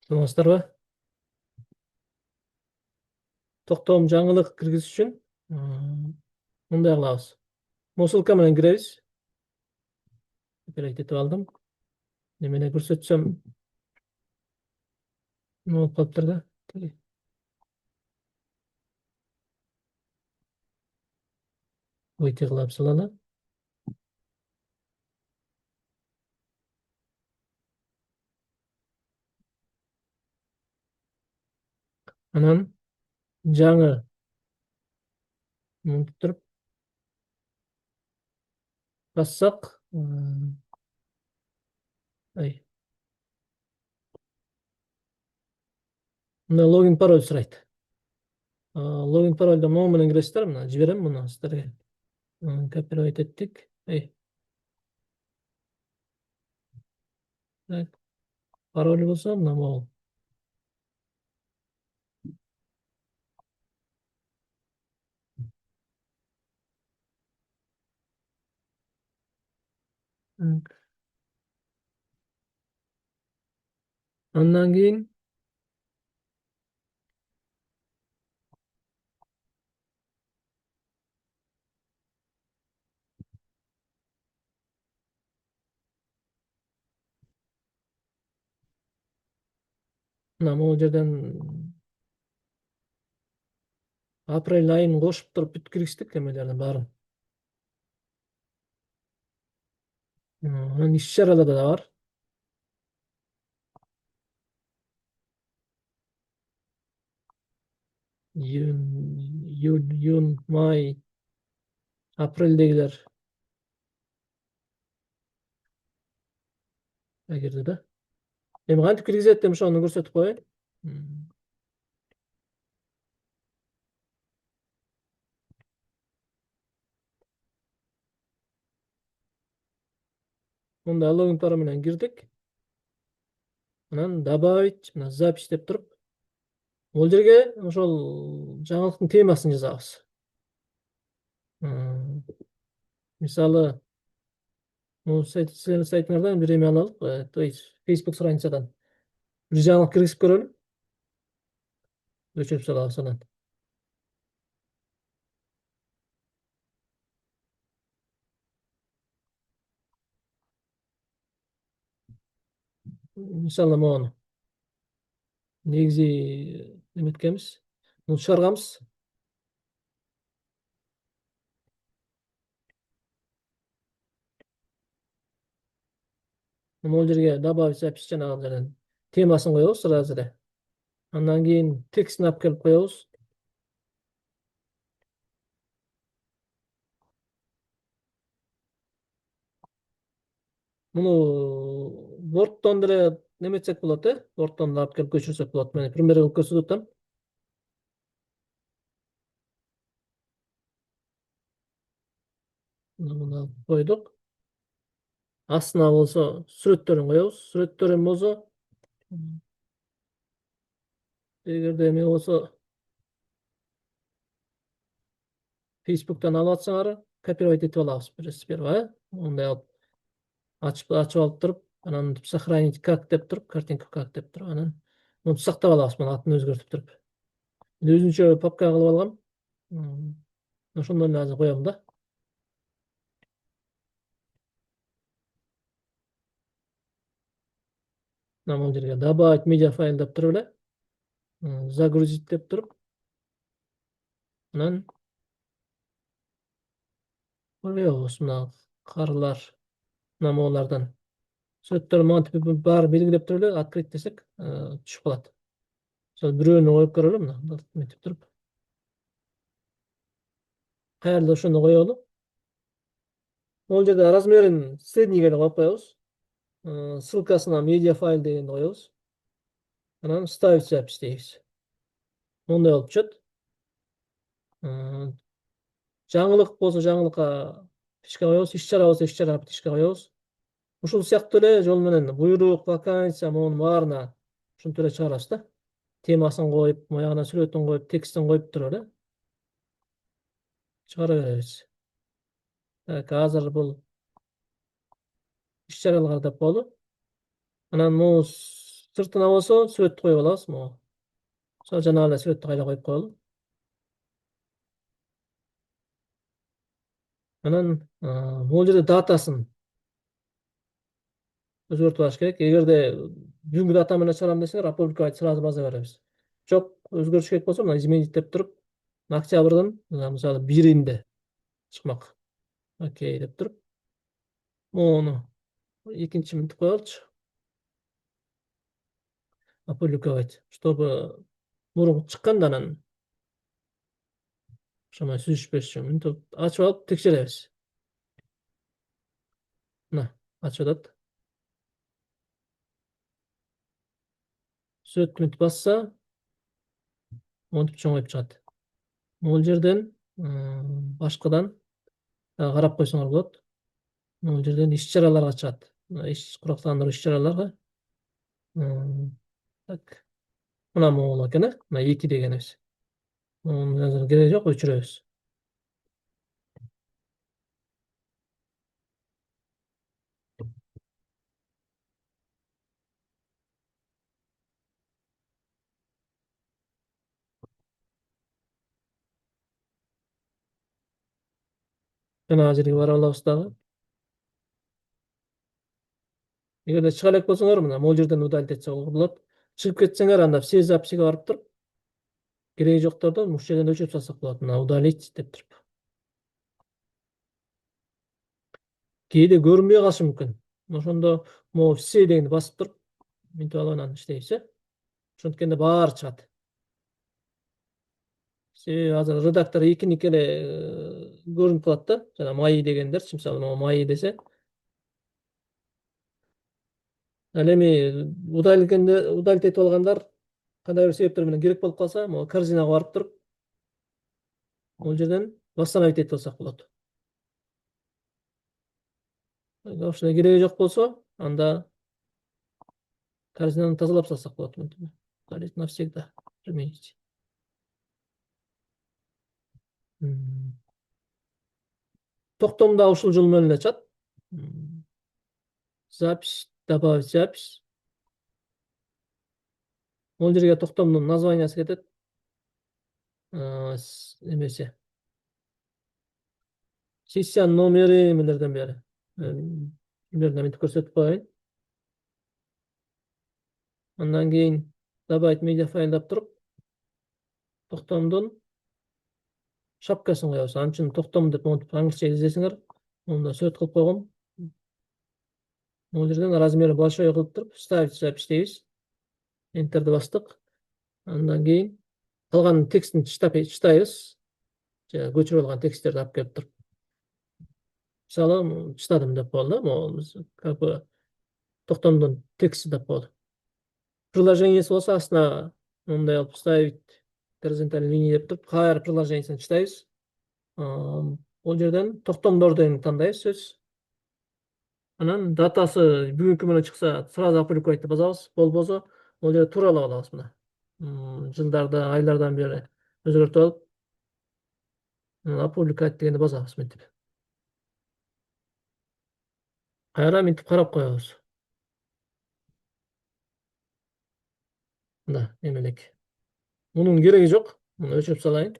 Саламатсыздарбы? Токтом жаңылык киргизиш үчүн мындай кылабыз. Мусулка менен киребиз. Оператив этип алдым. Немени көрсөтсөм, не болуп калыптыр да. Выйти кылып салалы. Анан жаңы мынтип туруп бассак, ай, мына логин пароль сурайт. Логин парольду могу менен киресиздер, мына жиберем муну сиздерге. Копировать эттик. Так, пароль болсо мына могу. Андан кийин мына могу жерден апрель айын кошуп туруп бүт киргиздик эмелердин баарын. Анан иш-чаралар да бар. Июнь, май, апрелдегилер кирди да. Эми кантип киргизет деп ошону көрсөтүп коеюн. Мында логин пароль менен кирдик. Анан добавить, мына запись деп туруп, бул жерге ошол жаңылыктын темасын жазабыз. Мисалы, бул силердин сайтыңардан бир эме алалык, то есть Facebook страницадан бир жаңылык киргизип көрөлү. Өчүрүп салабыз анан. Мисалы могуну негизи эметкенбиз. Муну чыгарганбыз. Могул жерге добавить запись жанагы жерден темасын коебуз сразу эле. Андан кийин текстин алып келип коебуз. Муну Word'тон деле неметсек болот, Word'тон алып келип көчүрсөк болот. Мени пример кылып көрсөтүп атам. Муну алып койдук. Астына болсо сүрөттөрүн коебуз. Сүрөттөрүн болсо эгерде эме болсо Facebook'тан алып атсаңар, копировать этип алабыз сперва, мындай алып ачып алып туруп, анан сохранить как деп туруп, картинка как деп туруп, анан муну сактап алабыз, муну атын өзгөртүп туруп. Өзүнчө папка кылып алгам. Ошондон эле азыр коем да. Мына бул жерге добавить медиафайл деп туруп эле, загрузить деп туруп, анан коебуз мына карылар, мына могулардан. Сүрөттөр монтип баары белгилеп туруп эле открыть десек, түшүп калат. Мисалы бирөөнү коюп көрөлү, мына мынтип туруп. Каерде ошону коелу. Могул жерде размерин среднийге эле коюп коебуз. Ссылкасына медиафайл дегенди коебуз. Анан ставить запись дейбиз. Мондай болуп түшөт. Жаңылык болсо жаңылыкка фишка коебуз, иш-чара болсо иш-чарага фишка коебуз. Ушул сыяктуу эле жол менен буйрук, вакансия могунун баарына ушинтип эле чыгарабыз да. Темасын коюп, моягына сүрөтүн коюп, текстин коюп туруп эле чыгара беребиз. Так, азыр бул иш-чаралар деп болду. Анан могу Сыртына болсо сүрөттү коюп алабыз. Могу. Ошо жанагы эле сүрөттү кайра коюп коелу. Анан могул жерде датасын өзгөртүп алыш керек. Эгерде бүгүнкү дата менен чыгарам десеңер, опубликовать сразу база беребиз. Жок, өзгөрүш керек болсо, мына изменить деп туруп, октябрдын, мисалы, 1-inde чыкмак. Окей деп туруп, моуну экинчи минтип коелучу. Опубликовать, чтобы мурунку чыкканда анан ошондой сүзүшпөс үчүн мынтип ачып алып текшеребиз. Мына, ачып атат. Сүрөттү мынтип басса, монтип чоңоюп чыгат. Могул жерден башкадан карап койсоңор болот. Могул жерден иш-чараларга чыгат. Курактандыруу иш-чараларга. Так. Мына могул экен, мына 2 дегенибиз. Мунун азыр кереги жок, өчүрөбүз. Жанагы жерге барып алабыз дагы. Эгерде чыга элек болсоңор, мына могул жерден удалить этсеңер болот. Чыгып кетсеңер, анда все записиге барып туруп, кереги жоктордон ушул жерден өчүрүп салсак болот. Мына удалить деп туруп. Кээде көрүнбөй калышы мүмкүн. Ошондо могу все дегенди басып туруп, мынтип алып анан иштейбиз, ошенткенде баары чыгат. Себеби азыр редактор экиники эле көрүнүп калат да. Жана мои дегендерчи, мисалы, могу мои десе. Ал эми удалить этип алгандар кандай бир себептер менен керек болуп калса, могу корзинага барып туруп, могул жерден восстановить этип алсак болот. Ошондой кереги жок болсо, анда корзинаны тазалап салсак болот. Удалить навсегда. Применить. Токтом да ушул жол менен эле чыгат. Запись, добавить запись. Могул жерге токтомдун названиясы кетет. Эмеси. Сессиянын номери эмелерден бери. Эмелерден мынтип көрсөтүп коеюн. Андан кийин добавить медиа файл деп туруп, токтомдун шапкасын коебуз. Ал үчүн токтом деп монтип аңча издесеңер, мында сүрөт кылып койгом. Могул жерден размери большой кылып туруп, вставить запись дейбиз. Enter'ди бастык. Андан кийин калган текстин чытайбыз. Жана көчүрүп алган тексттерди алып келип туруп. Мисалы, чытадым деп коелу да, могу как бы токтомдун тексти деп коелу. Приложениеси болсо астына мындай алып вставить горизонтальный линия деп туруп, кайра приложениесин чытайбыз. Ол жерден токтомдордун тандайбыз сөз. Анан датасы бүгүнкү менен чыкса, сразу опубликовать деп басабыз. Болбосо, ол жерде тууралап алабыз мына. Жылдарды, айлардан бери өзгөртүп алып, опубликовать дегенди басабыз мынтип. Кайра мынтип карап коебуз. Мына эмелек. Мунун кереги жок. Муну өчүрүп салайын.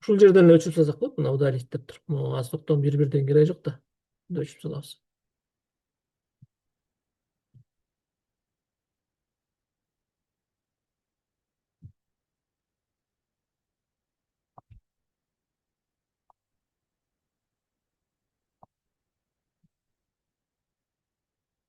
Ушул жерден эле өчүрүп салсак болот. Мына удалить деп туруп, могу аз токтом бир-бирден кереги жок да. Өчүрүп салабыз.